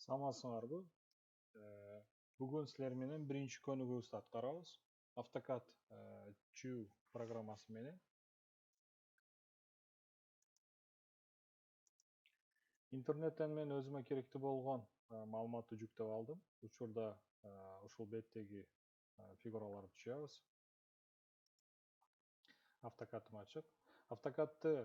Саламатсыңарбы? Бүгүн силер менен биринчи көнүгүүбүздү аткарабыз. AutoCAD чүү программасы менен. Интернеттен мен өзүмө керектүү болгон маалыматты жүктөп алдым. Учурда ушул беттеги фигураларды түзөбүз. AutoCAD-ым ачык. AutoCAD-ты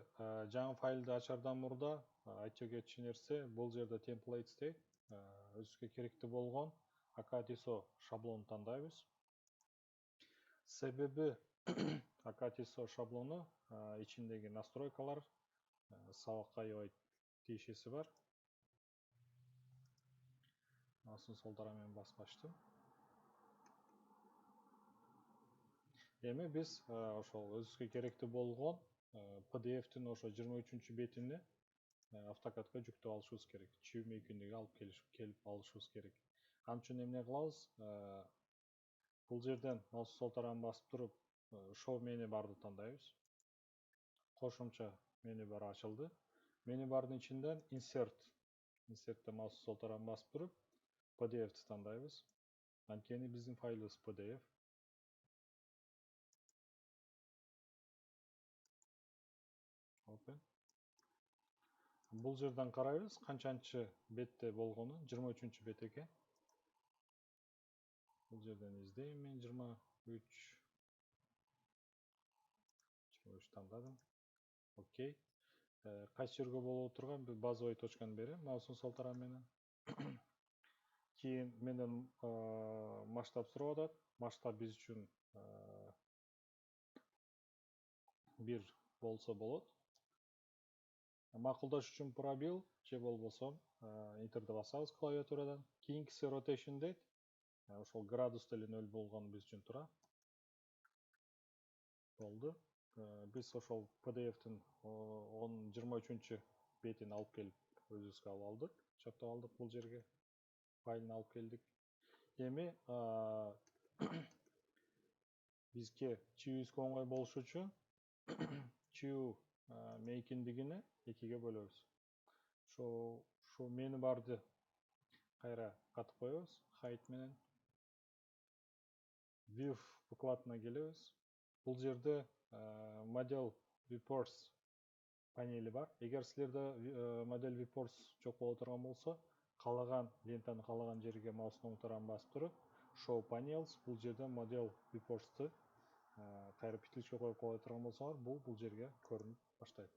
жаңы файлды ачардан мурда айтчу кетчү нерсе бул жерде templates дейт. Өзүбүзгө керектүү болгон AutoCAD шаблонун тандайбыз. Себеби AutoCAD шаблону ичиндеги настройкалар сабакка аябай тиешеси бар. Асын сол тарамен басып ачтым. Эми биз ошол өзүбүзгө керектүү болгон PDF-тин ошо 23 бетини AutoCAD-га жүктөп алышыбыз керек. Чүү мейкиндиги алып келип алышыбыз керек. Ал үчүн эмне кылабыз? Бул жерден маус сол тарабын басып туруп, show menu барды тандайбыз. Кошумча меню бар ачылды. Меню бардын ичинден Insert'те маус сол тарабын басып туруп, PDF-ти тандайбыз. Анткени биздин файлыбыз PDF. Open. Бул жерден карайбыз, канчанчы бетте болгону, 23 бет экен. Бул жерден издейм мен 23 тандадым. Окей. Кайсы жерге болуп турган базовый точканы берем, маустун сол тарабы менен. Кийин менден масштаб сурап атат. Масштаб биз үчүн 1 болсо болот. Макулдаш үчүн пробел же болбосо Enter'ди басабыз клавиатурадан. Кийинкиси rotation дейт. Ошол градус деле 0 болгону биз үчүн тура. Болду. Биз ошол PDF-тин 23 бетин алып келип өзүбүзгө алып алдык. Чаптап алдык бул жерге. Файлын алып келдик. Эми бизге чүүбүзгө оңой болуш үчүн чүү мейкиндигини экиге бөлөбүз. Ошо меню барды кайра катып коебуз, height менен. View букватына келебиз. Бул жерде Model Viewports панели бар. Эгер силерде Model Viewports жок боло турган болсо, каалаган лентаны каалаган жерге маустун оң тарабын басып туруп, Show Panels бул жерде Model Viewports'ты кайра петличке коюп кое турган болсоңор, бул жерге көрүнүп баштайт.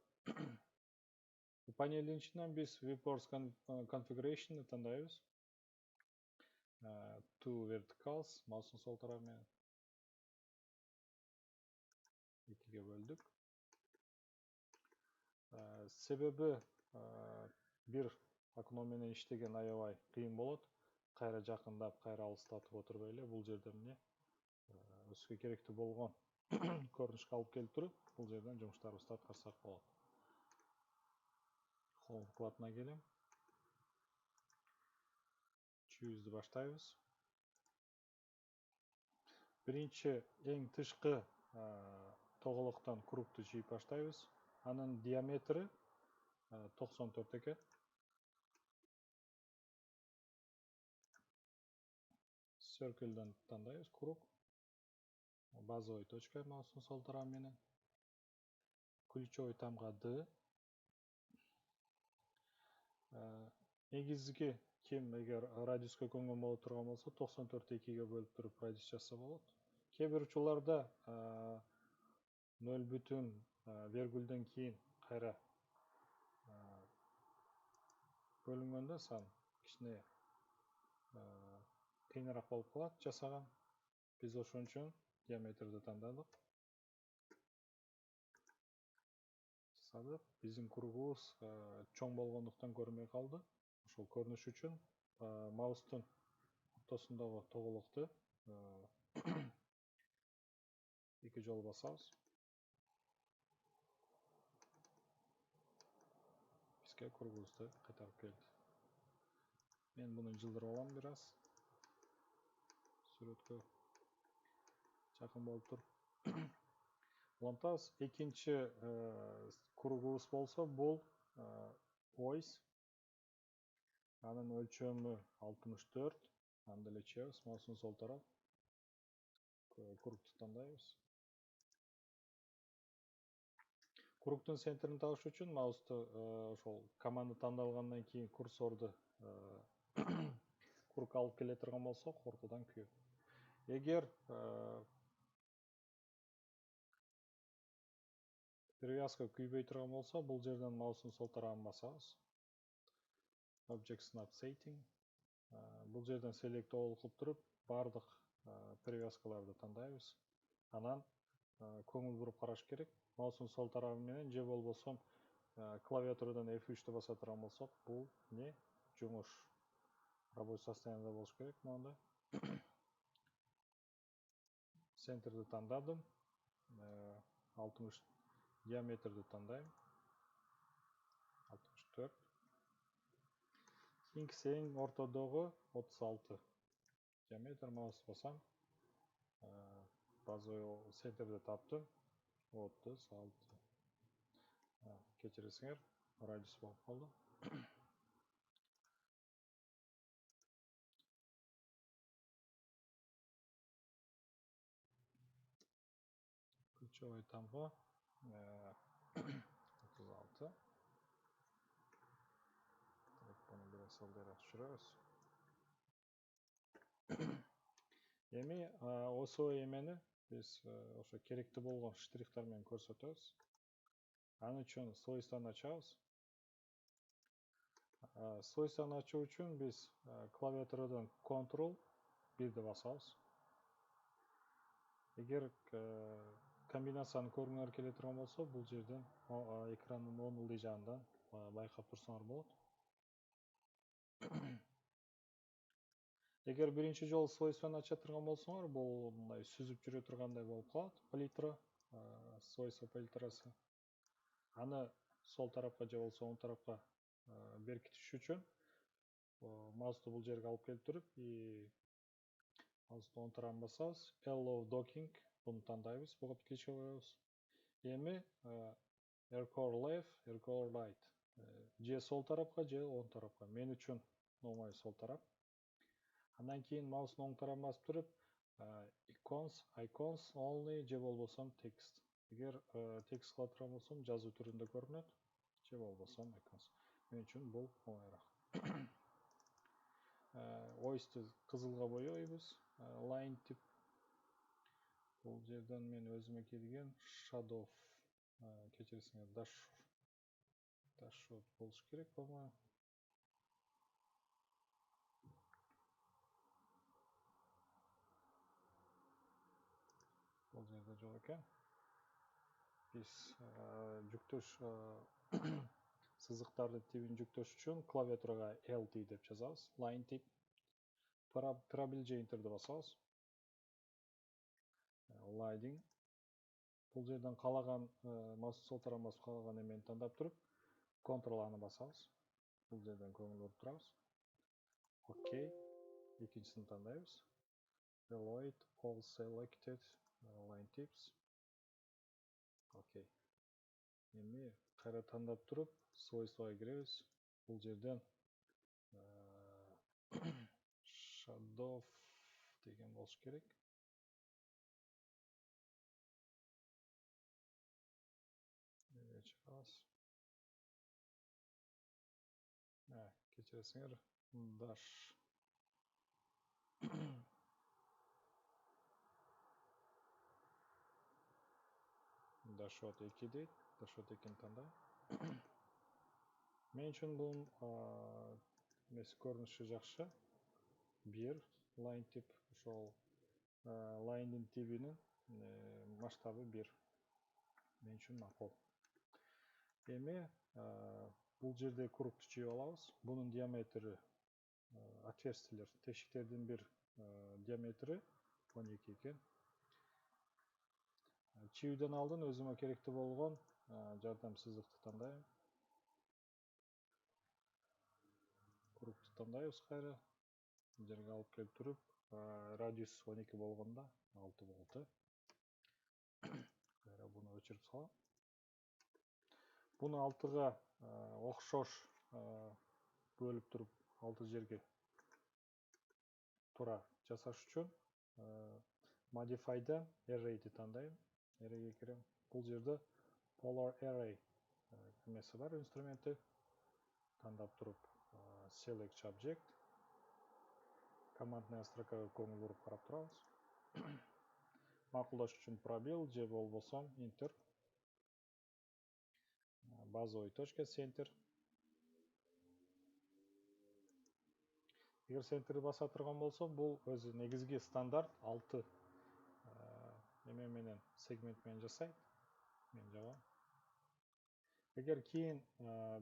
Панелдин ичинен биз Viewports Configuration тандайбыз. Two verticals, маустун сол тарабы менен экиге бөлдүк. Себеби бир окно менен иштеген аябай кыйын болот. Кайра жакындап, кайра алыстатып отурбай эле бул жерде эмне өзүбүзгө керектүү болгон көрүнүшкө алып келип туруп, бул жерден жумуштарыбызды аткарсак болот. Home букватына келем. Чүүбүздү баштайбыз. Биринчи эң тышкы тоголоктон кругту жийип баштайбыз. Анын диаметри 94 экен. Circle'дан тандайбыз круг. Базовый точка маустун сол тарабы менен. Ключевой тамга D. Негизги кем эгер радиуска көңгөн боло турган болсо 94 2-ге бөлүп туруп радиус жазса болот. Кээ бир учурларда 0,0 кийин кайра бөлүнгөндө сан кичине кыйыныраак болуп калат жасаган. Биз ошон үчүн диаметрди тандадык. Жасадык. Биздин кругубуз чоң болгондуктан көрүнбөй калды. Ошол көрүнүш үчүн маустун ортосундагы тоголокту 2 жолу басабыз. Бизге кругубузду кайтарып келди. Мен муну жылдырып алам бир аз. Сүрөткө жакын болуп туруп. Улантабыз. Экинчи кругубуз болсо бул ось. Анын өлчөмү 64. Аны деле чыгабыз. Маустун сол тарап. Кругту тандайбыз. Кругтун центрин табыш үчүн маусту ошол команда тандалгандан кийин курсорду круг алып келе турган болсок, ортодон күйөт. Эгер привязка күйбөй турган болсо, бул жерден маустун сол тарабын басабыз. Object Snap Setting. Бул жерден Select All кылып туруп, бардык привязкаларды тандайбыз. Анан көңүл буруп караш керек. Маустун сол тарабы менен же болбосо клавиатурадан F3-тү баса турган болсок, бул не жумуш рабочий состояниеда болуш керек. Монда центрди тандадым. 60 диаметрди тандайм. 64. Кийинкисин ортодогу 36 диаметр маус басам. Базовый центрди таптым. 36. Кечиресиңер, радиус болуп калды. Ключевой тамга 36. Буну бир салдыраак түшүрөбүз. Эми ошо эмени биз ошо керектүү болгон штрихтар менен көрсөтөбүз. Аны үчүн свойствону ачабыз. Свойствону ачуу үчүн биз клавиатурадан Ctrl 1-ди басабыз. Эгер комбинацияны көргүңөр келе турган болсо, бул жерден экрандын оң ылдый жагынан байкап турсаңар болот. Эгер биринчи жолу свойствону ача турган болсоңор, бул мындай сүзүп жүрө тургандай болуп калат. Палитра, свойство палитрасы. Аны сол тарапка же болбосо оң тарапка беркитиш үчүн маусту бул жерге алып келип туруп, маусту оң тарабын басабыз. Allow docking, буну тандайбыз, буга петличка коебуз. Эми Aircore left, Aircore right. Же сол тарапка, же оң тарапка. Мен үчүн оңой сол тарап. Андан кийин маустун оң тарабын басып туруп, icons only же болбосо text. Эгер текст кыла турган болсом, жазуу түрүндө көрүнөт, же болбосо icons. Мен үчүн бул оңойраак. Voice'ты кызылга боёйбуз. Line tip. Бул жерден мен өзүмө келген shadow, кечиресиңер, dash болуш керек, по-моему. Бул жерде жок экен. Биз жүктөш сызыктарды тибин жүктөш үчүн клавиатурага LT деп жазабыз. Line tip. Пробел же Enter'ди басабыз. Lighting. Бул жерден калаган маус сол тарабын басып калаган эмени тандап туруп, Ctrl аны басабыз. Бул жерден көңүл буруп турабыз. Окей. Экинчисин тандайбыз. Reload all selected line tips. Окей. Эми кайра тандап туруп, свойствого киребиз. Бул жерден shadow деген болуш керек. Чыгабыз. Кечиресиңер, dash. Dashot 2 дейт. Dashot 2-ни тандай. Мен үчүн бул көрүнүшү жакшы. 1 line tip, ошол line тибинин масштабы 1. Мен үчүн макул. Эми бул жерде кругту чийип алабыз. Бунун диаметри, отверстиелер, тешиктердин бир диаметри 12 экен. Чийүүдөн алдын өзүмө керектүү болгон жардам сызыкты тандайм. Кругту тандайбыз кайра. Жерге алып келип туруп, радиус 12 болгондо 6 болду. Кайра буну өчүрүп салам. Буну 6га окшош бөлүп туруп 6 жерге тура жасаш үчүн modify'дан array'ди тандайм. Array'ге кирем. Бул жерде polar array кемеси бар инструменти. Тандап туруп select object. Командная строкага көңүл буруп карап турабыз. Макулдаш үчүн пробел же болбосо enter. Базовый точка center. Эгер центрди баса турган болсо, бул өзү негизги стандарт 6 эме менен сегмент менен жасайт. Мен жагам. Эгер кийин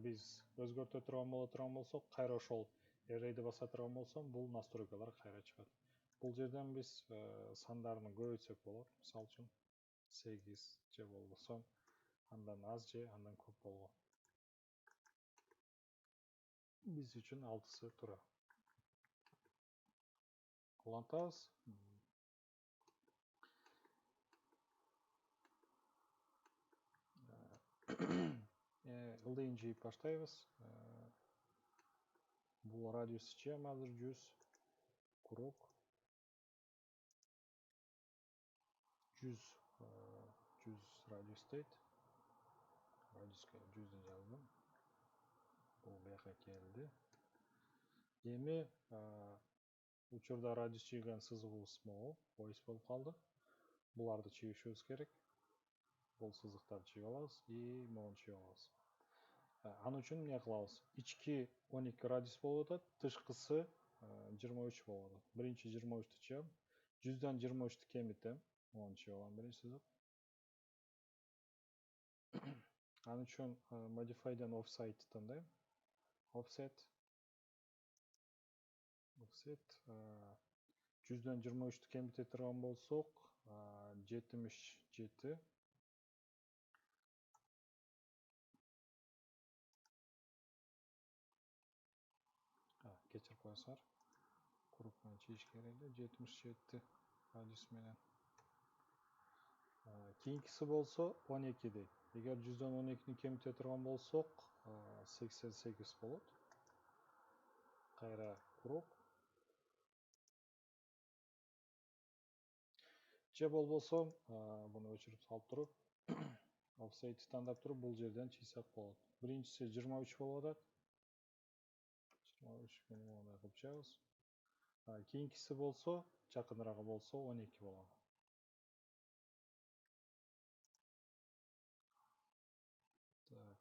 биз өзгөртө турган болсок, кайра ошол array'ди баса турган болсом, бул настройкалар кайра чыгат. Бул жерден биз сандарын көбөйтсөк болот. Мисалы үчүн 8 же болбосо андан аз же андан көп болгон. Биз үчүн 6сы тура. Улантабыз. Ылдыйын жийип баштайбыз. Бул радиус чейин азыр 100 круг. 100 радиус дейт. Радиуска 100 жаздым. Бул бияка келди. Эми учурда радиус чийген сызыгыбыз могу voice болуп калды. Буларды чийишибиз керек. Бул сызыктарды чийип алабыз и могуну чийип алабыз. Аны үчүн эмне кылабыз? Ички 12 радиус болуп атат, тышкысы 23 болуп атат. Биринчи 23-тү чыгам. 100дан 23-тү кемитем. Могуну чийип алам биринчи сызык. Аны үчүн modify'дан offset тандайм. Offset 100дан 23-тү кемите турган болсок, 77. Кечирип коесуңар. Круг менен чийиш керек эле, 77 радиус менен. Кийинкиси болсо 12 дейт. Эгер 100дан 12-ни кемите турган болсок, 88 болот. Кайра круг. Же болбосо, буну өчүрүп салып туруп, offset тандап туруп, бул жерден чыйсак болот. Биринчиси 23 болуп атат. 23 менен мондай кылып чыгабыз. Кийинкиси болсо, жакыныраак болсо 12 болот. Так,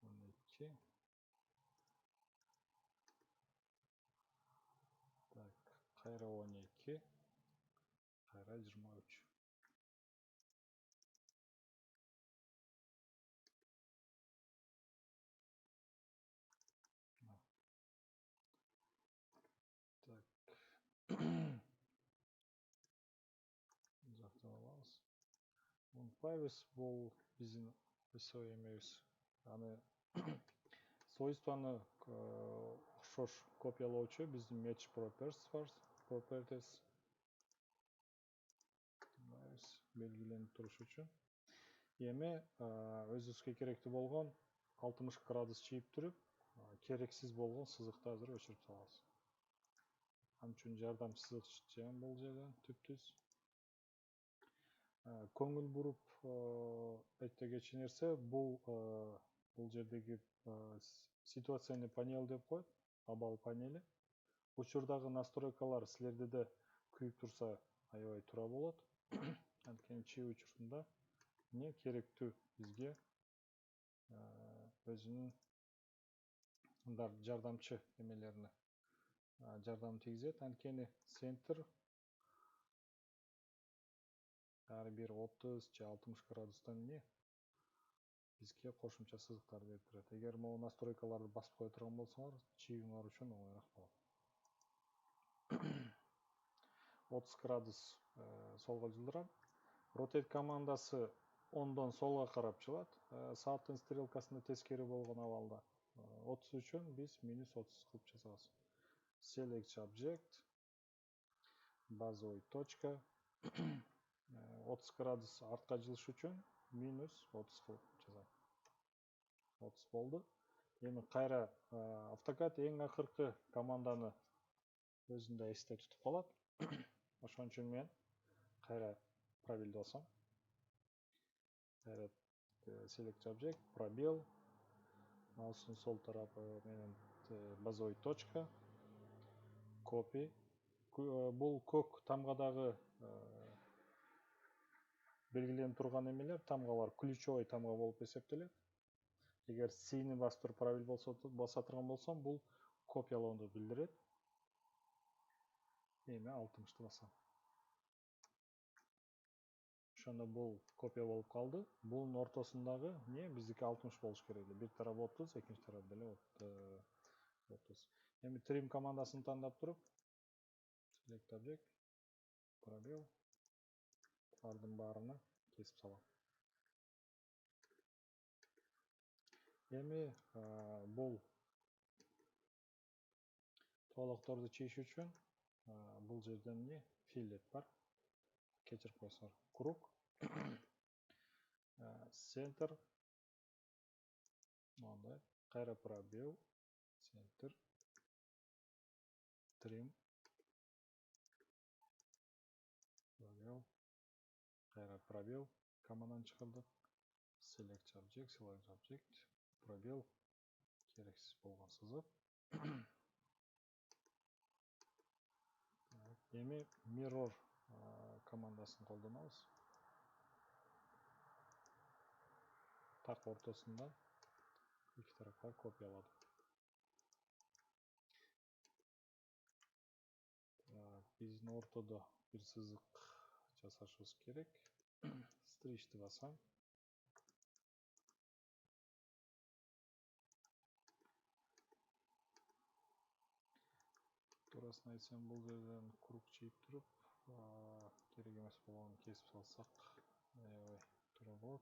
12. Так, кайра 12. Кайра 23. Так. Жактап алабыз. Унутпайбыз, бул биздин ысоо эмебиз. Аны свойствоны окшош копиялоочу биздин match properties белгиленип туруш үчүн. Эми өзүбүзгө керектүү болгон 60 градус чийип туруп, керексиз болгон сызыкты азыр өчүрүп салабыз. Ал үчүн жардамчы сызык чыгам бул жерден түптүз. Көңүл буруп айтта кетчү нерсе, бул жердеги ситуационный панель деп коет, абал панели. Учурдагы настройкалар силерде да күйүп турса, аябай туура болот. Анткени чыгуу учурунда эмне керектүү бизге өзүнүн жардамчы эмелерине жардам тийгизет. Анткени центр ар бир 30 же 60 градустан эмне бизге кошумча сызыктар берип турат. Эгер могу настройкаларды басып кое турган болсоңор, чыгууңар үчүн оңойраак болот. 30 градус солго жылдырам. Rotate командасы оңдон солго карап жылат. Сааттын стрелкасында тескери болгон абалда. 30 үчүн биз -30 кылып жазабыз. Select object. Базовый точка. 30 градус артка жылыш үчүн -30 кылып жазам. 30 болду. Эми кайра AutoCAD эң акыркы команданы өзүндө эсте тутуп калат. Ошон үчүн мен кайра пробелди басам. Кайра select object, пробел. Маустун сол тарапы менен базовый точка, copy. Бул көк тамгадагы белгиленип турган эмелер, тамгалар ключевой тамга болуп эсептелет. Эгер C-ни басып туруп пробел баса турган болсом, бул копиялоону билдирет. Эми 60-ты басам. Ошондо бул копия болуп калды. Бунун ортосундагы не биздики 60 болуш керек. Бир тарап 30, экинчи тарап деле 30. Эми trim командасын тандап туруп, select object, пробел, бардын баарына кесип салам. Эми бул толокторду чийиш үчүн бул жерден эмне филлет бар. Кечирип койсоңор. Круг, center, мындай, кайра пробел, center, trim, пробел, кайра пробел, командадан чыгардык. Select object, пробел, керексиз болгон сызык. Эми mirror командасын колдонобуз. Так ортосунда эки тарапка копияладым. Биздин ортодо бир сызык жасашыбыз керек. Стричти басам. Туурасын айтсам, бул жерден круг чийип туруп, керек эмес болгонун кесип салсак, аябай туура болот.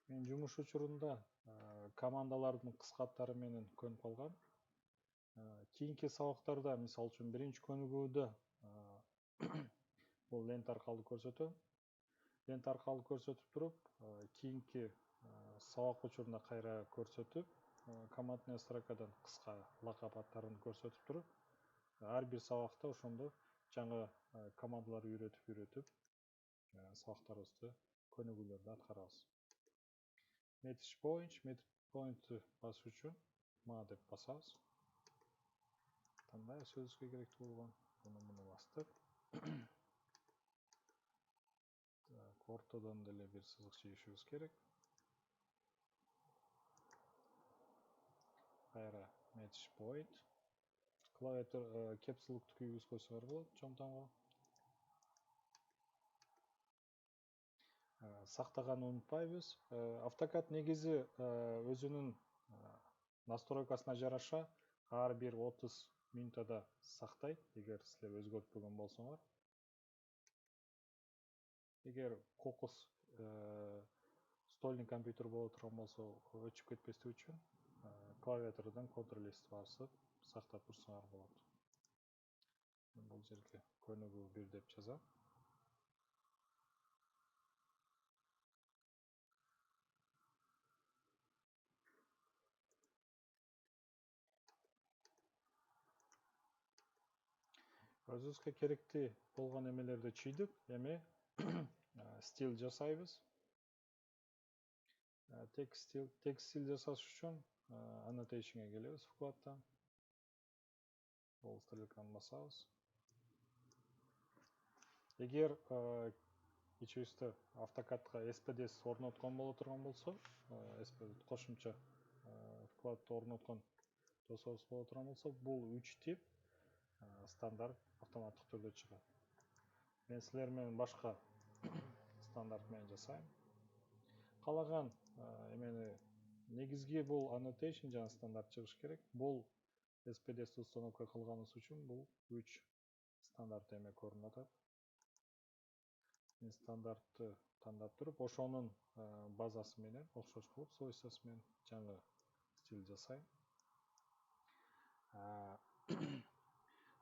Мен жумуш учурунда командалардын кыска аттары менен көнүп калгам. Кийинки сабактарда, мисалы үчүн биринчи көнүгүүдө бул лент аркылуу көрсөтөм. Лент аркылуу көрсөтүп туруп, кийинки сабак учурунда кайра көрсөтүп, командный строкадан кыска лакап аттарын көрсөтүп туруп, ар бир сабакта ошондо жаңы командалар үйрөтүп, сабактарыбызды көнүгүүлөрдү аткарабыз. Message point'ты басуу үчүн ма деп басабыз. Кандай сөзгө керектүү болгон, муну бастык. Ортодон деле бир сызык чийишибиз керек. Кайра message point. Клавиатура caps lock'ты күйгүзүп койсоңор болот, чоң тамга. Сактаганды унутпайбыз. AutoCAD негизи өзүнүн настройкасына жараша ар бир 30 минутада сактайт, эгер силер өзгөртпөгөн болсоңор. Эгер кокус стольный компьютер боло турган болсо, өчүп кетпестик үчүн клавиатурадан Ctrl+S басып сактап турсаңар болот. Бул жерге көнүгүү 1 деп жазам. Өзүбүзгө керектүү болгон эмелерди чыйдык. Эми стил жасайбыз. Текст стил жасаш үчүн annotation'га келебиз вкладдан. Бул стрелканы басабыз. Эгер ичибизде AutoCAD-га SPDS орноткон боло турган болсо, SPDS кошумча вкладты орноткон жасабыз боло турган болсо, бул 3 тип стандарт автоматтык түрдө чыгат. Мен силер менен башка стандарт менен жасайм. Калаган эмени негизги бул annotation жана стандарт чыгыш керек. Бул SPDS установка кылганыбыз үчүн бул 3 стандарт эме көрүнүп атат. Мен стандартты тандап туруп, ошонун базасы менен окшош кылып, свойствосы менен жаңы стил жасайм.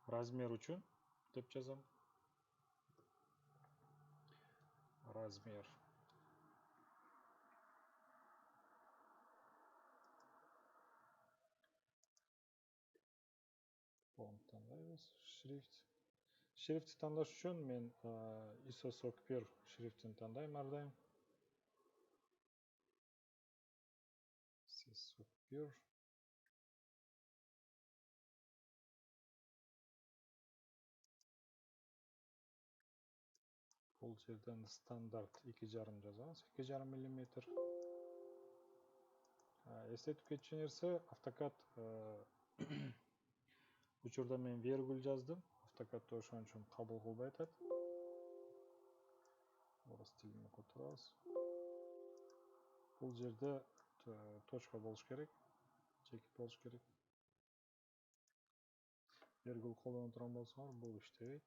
Размер үчүн деп жазам. размер. Font таңдаймыз. Шрифт таңдаш үшін мен ISO 41 шрифтін таңдаймын әрдайым. ISO 41. Бұл жерден стандарт 2,5 жазамыз. 2,5 мм. Естетіп кеткен нәрсе AutoCAD учурда мен вергуль жаздым. AutoCAD ошон үчүн кабыл кылбай атат. Орыс тилине которабыз. Бул жерде точка болуш керек. Чекит болуш керек. Вергуль колдонуп турган болсоңор, бул иштебейт.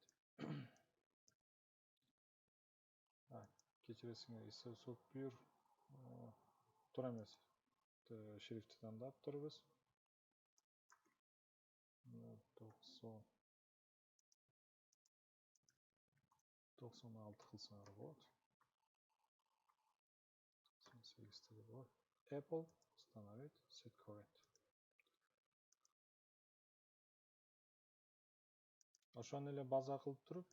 Кечиресиңер, ISO 41 туура эмес. Шрифти тандап турбуз. 96 кылсаңар болот. 98 болот. Apple установить, set current. Ошону эле база кылып туруп,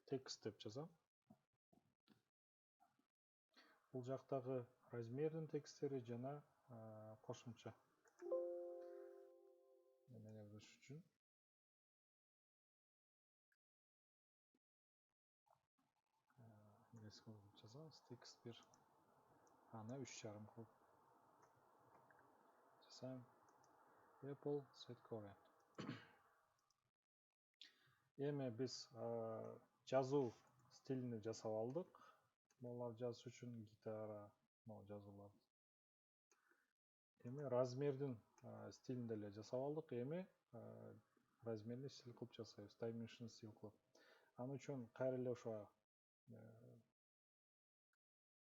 текст деп жазам. Бул жактагы размердин тексттери жана кошумча эмелебиш үчүн жазабыз. Текст 1 аны 3,5 кылып жасайм. Apple set current. Эми биз жазуу стилини жасап алдык. Булар жазыш үчүн гитара, жазуулар. Эми размердин стилин деле жасап алдык. Эми размерни стиль кылып жасайбыз. Dimension стиль кылып. Аны үчүн кайра эле ошо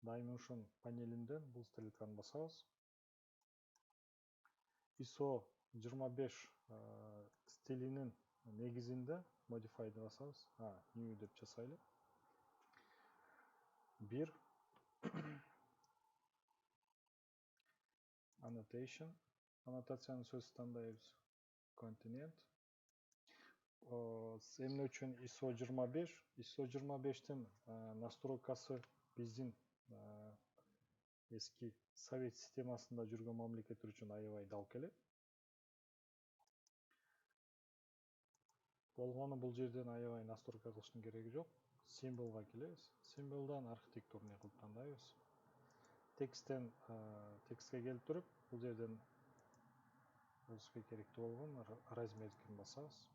Dimension панелинден бул стрелканы басабыз. ISO 25 стилинин негизинде modify'ды басабыз. New деп жасайлы. 1 annotation. Аннотациянын сөзү тандайбыз. Continent. Эмне үчүн ISO 25? ISO 25тин настройкасы биздин эски совет системасында жүргөн мамлекеттер үчүн аябай дал келет. Болгону бул жерден аябай настройка кылыштын кереги жок. Символго келебиз. Символдон архитектурный кылып тандайбыз. Текстке келип туруп, бул жерден өзгө керектүү болгон размердин басабыз.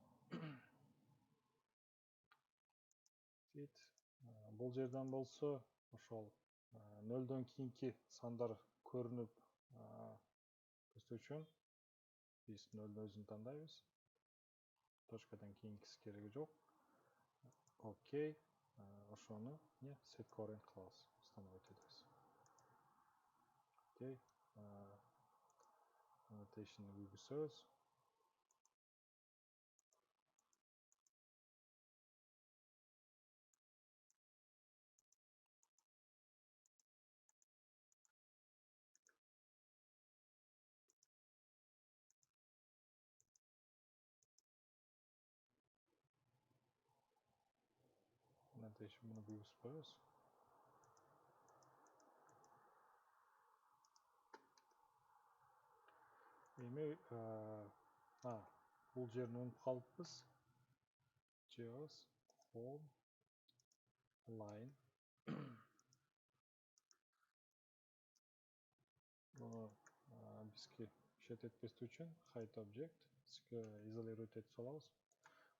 Бул жерден болсо, ошол 0дон кийинки сандар көрүнүп өстү үчүн биз 0дун өзүн тандайбыз. Точкадан кийинкиси кереги жок. Окей. Ошону set current кылабыз. Установить этебиз. Окей. Annotation киргизебиз. Annotation bunu киргизип коебуз. Эми бул жерин унутуп калыппыз. Just home line. Буну бизге шет этпестик үчүн height object изолировать этип салабыз.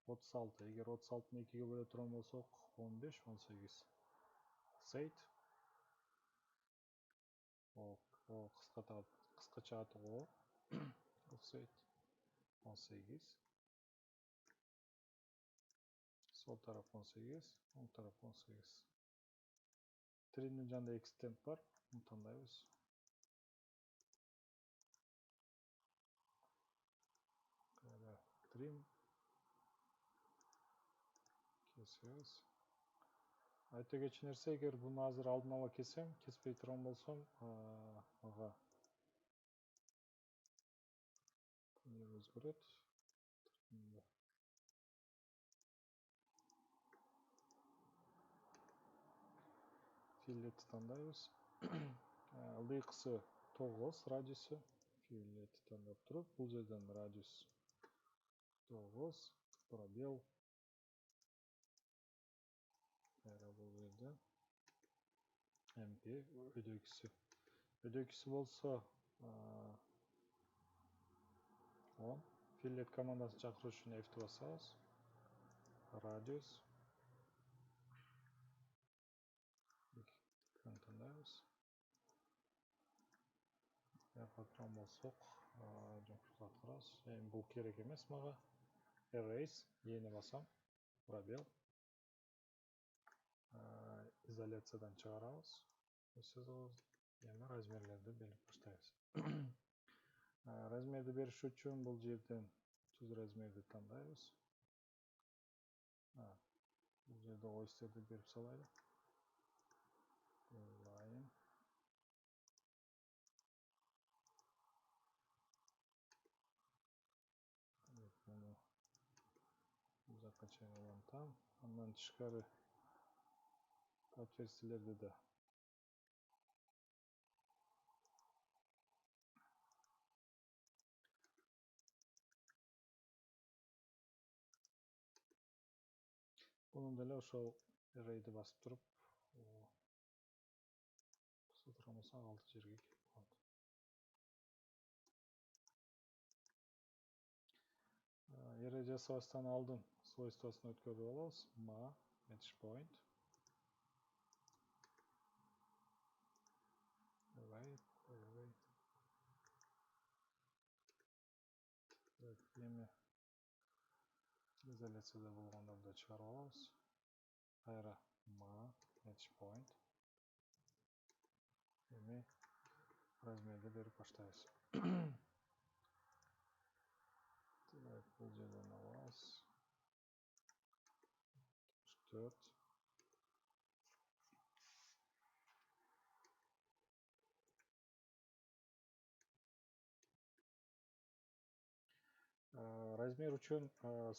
36. Эгер 36-ны 2-ге бөлө турган болсок, 15, 18. Set. Кыскача аты го. Offset 18. Сол тарап 18, оң тарап 18. Trim'in жанында extend бар, муну тандайбыз. Trim. Кесебиз. Айта кетчү нерсе, эгер буну азыр алдын ала кеспей турган болсом, ага эмне өзгөрөт? Филетти тандайбыз. Ылдыйкысы 9 радиусу. Филетти тандап туруп, бул жерден радиус 9, пробел. Кайра бул жерде MP өдөкүсү. Өдөкүсү болсо 10. Филет командасын чакыруу үчүн F басабыз. Радиус тандайбыз. Патрон болсок, жумшуртабыз. Эми бул керек эмес мага. Erase, ени басам. Пробел. Изоляциядан чыгарабыз. Эми размерлерди белип баштайбыз. Размерди бериш үчүн бул жерден түз размерди тандайбыз. Бул жерде ойстерди берип салайлы. Line. Муну бул жакка чейин улантам. Андан тышкары отверстиелерди да bunun деле ошол array'ди басып туруп, сотурамаса 6 жерге келип калат. Array жасабастан алдын свойствосын өткөрүп алабыз. Ma match point. Array. Эми изоляцияда болгондорду чыгарып алабыз. Кайра Ma match point. Эми размерди берип баштайбыз. Бул жерден алабыз. 4. Размер үчүн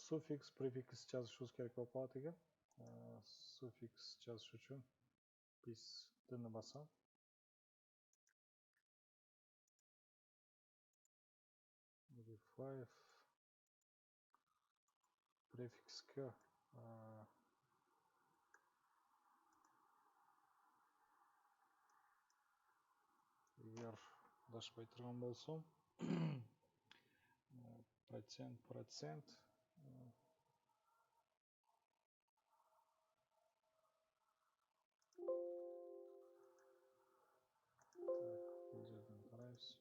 суффикс, префикс жазышыбыз керек болуп калат экен. Суффикс жазыш үчүн биз D-ны басам. Modify префикске эгер дашпай турган болсом, процент бул жерден карайбыз.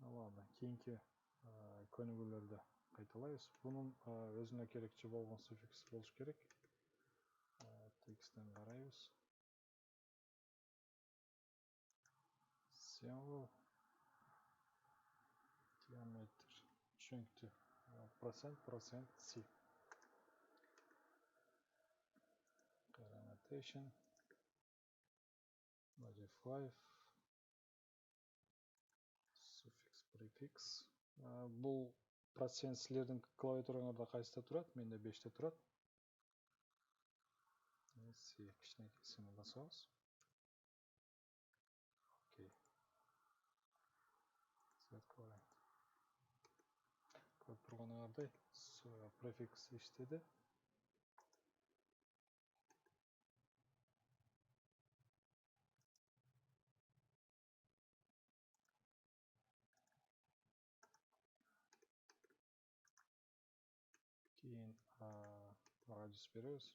Ладно, кийинки көнүгүүлөрдө кайталайбыз. Бунун өзүнө керекчи болгон суффикс болуш керек. Тексттен карайбыз. Symbol, diameter, чөңктү, процент C. Annotation, modify, suffix, prefix. Бул процент силердин клавиатураңарда кайсыда турат? Менде 5те турат. C кичинекейсине басабыз. Окей. Көрүп турганыңардай, префикс иштеди. Кийин радиус беребиз.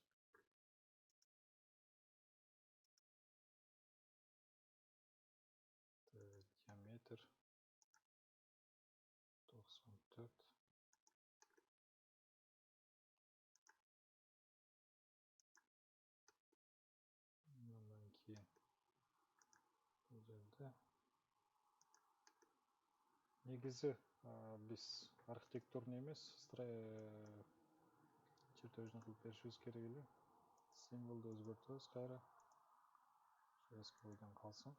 Диаметр 94. Андан кийин бул жерде негизи биз архитектурный эмес чертежин кылып беришибиз керек эле. Символду өзгөртөбүз кайра. Эски бойдон калсын.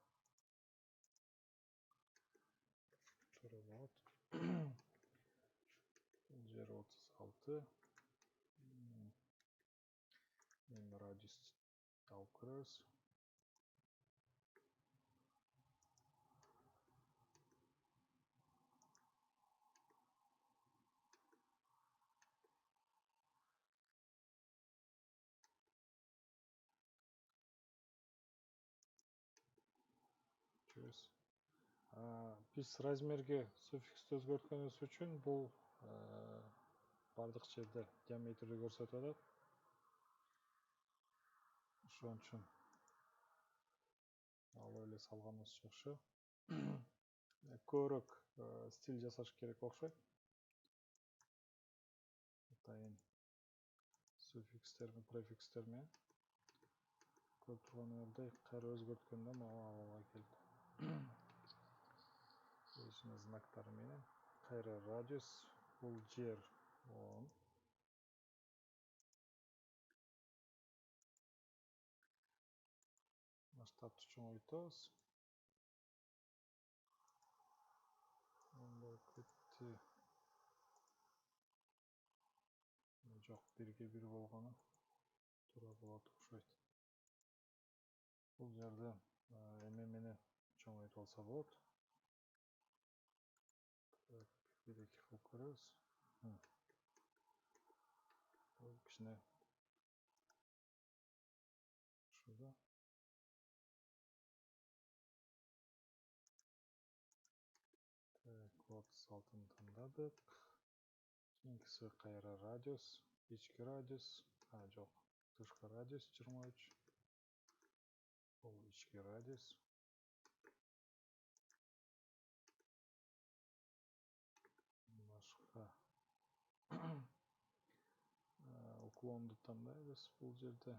Туура болот. Жер 36. Эми радиус алып көрөбүз. Биз размерге суффиксти өзгөрткөнүбүз үчүн бул бардык жерде диаметрди көрсөтүп атат. Ошон үчүн алып эле салганыбыз жакшы. Көбүрөөк стиль жасаш керек окшойт. Атайын суффикстер, префикстер менен көрүп турганыңардай кайра өзгөрткөндө мага абалга келди. Өзүнүн знактары менен кайра радиус бул жер 10. Масштабты чоңойтобуз. Кетти. Жок, 1/1 болгону туура болот окшойт. Бул жерде эме менен чоңойтуп алса болот. 1-2 кылып көрөбүз. Бул кичине ушуда. Вот алтын тандадык. Кийинкиси кайра радиус, ички радиус, жок, тышкы радиус 23. Бул ички радиус. Башка уклонду тандайбыз бул жерде.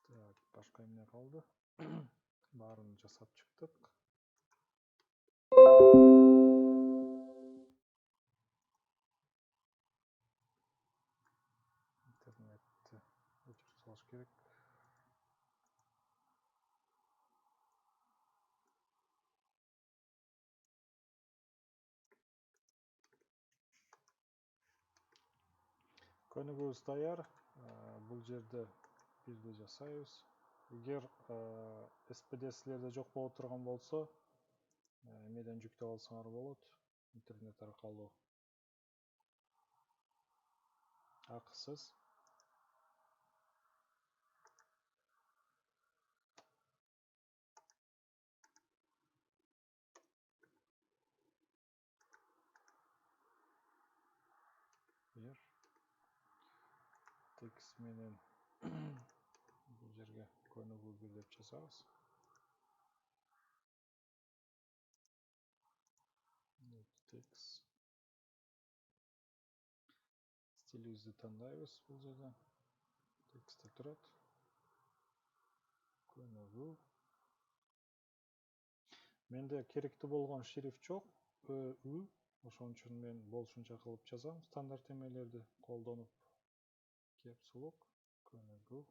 Так, башка эмне калды? Баарын жасап чыктык. Интернетти өчүрүп салыш керек. Көнүгүүбүз даяр. Бул жерде бирди жасайбыз. Эгер SPD силерде жок боло турган болсо, эмеден жүктөп алсаңар болот. Интернет аркылуу. Акысыз. Текст менен бул жерге көнүгүү бир деп жазабыз. Текст. Стилибизди тандайбыз бул жерде. Текстте турат. Көнүгүү. Менде керектүү болгон шрифт жок. ÖÜ. Ошон үчүн мен болушунча кылып жазам. Стандарт эмелерди колдонуп. Caps Lock. Көнүгүү.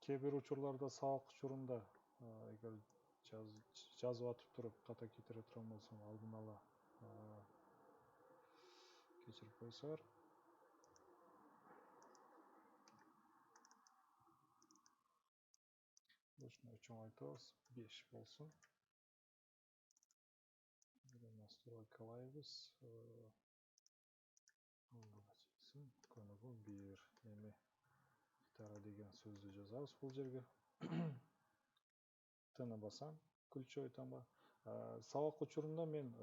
Кээ бир учурларда сабак учурунда эгер жазып атып туруп ката кетире турган болсом, алдын ала кечирип койсоңор. Ушуну чоңойтобуз, 5 болсун. Настройкалайбыз. Көнүгүү 1. Эми гитара деген сөздү жазабыз бул жерге. Тыны басам, ключевой таңба. Сабак учурунда мен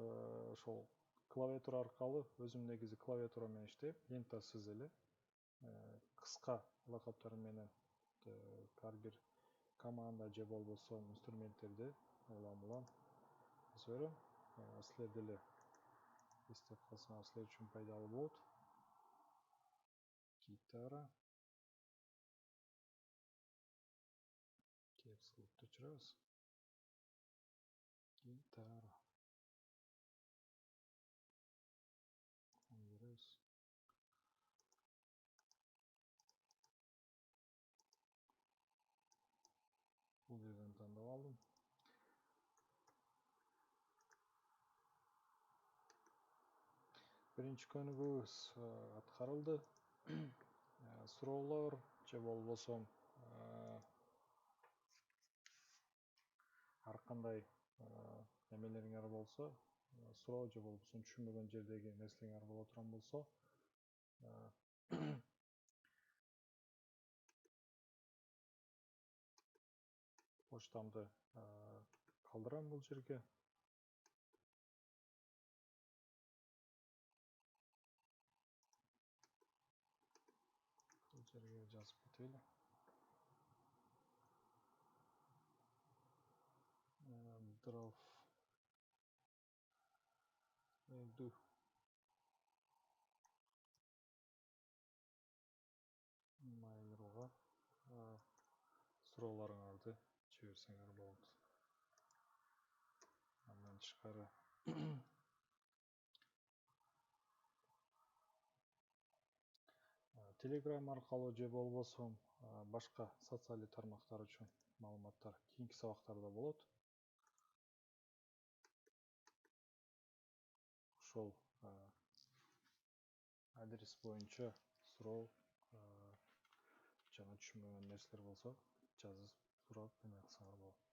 ошол клавиатура аркылуу өзүм негизи клавиатура менен иштейм, лентасыз эле. Кыска лакаптар менен ар бир команда же болбосо инструменттерди улам жазып берем. Силер деле эстеп калсаңар силер үчүн пайдалуу болот. Гитара. Кепс кылып өчүрөбүз. Гитара. Беребиз. Бул жерден тандап алдым. Биринчи көнүгүүбүз аткарылды. Суроолор же болбосо ар кандай немелериңер болсо, суроо же болбосо түшүнбөгөн жердеги нерселериңер боло турган болсо, почтамды калтырам бул жерге. Бул жерге жазып кетели. Дров. Эду. Майлерга суроолоруңарды жиберсеңер болот. Андан тышкары Telegram аркылуу же болбосо башка социалдык тармактар үчүн маалыматтар кийинки сабактарда болот. Ошол адрес боюнча суроо жана түшүнбөгөн нерселер болсо жазып сурап эме кылсаңар болот.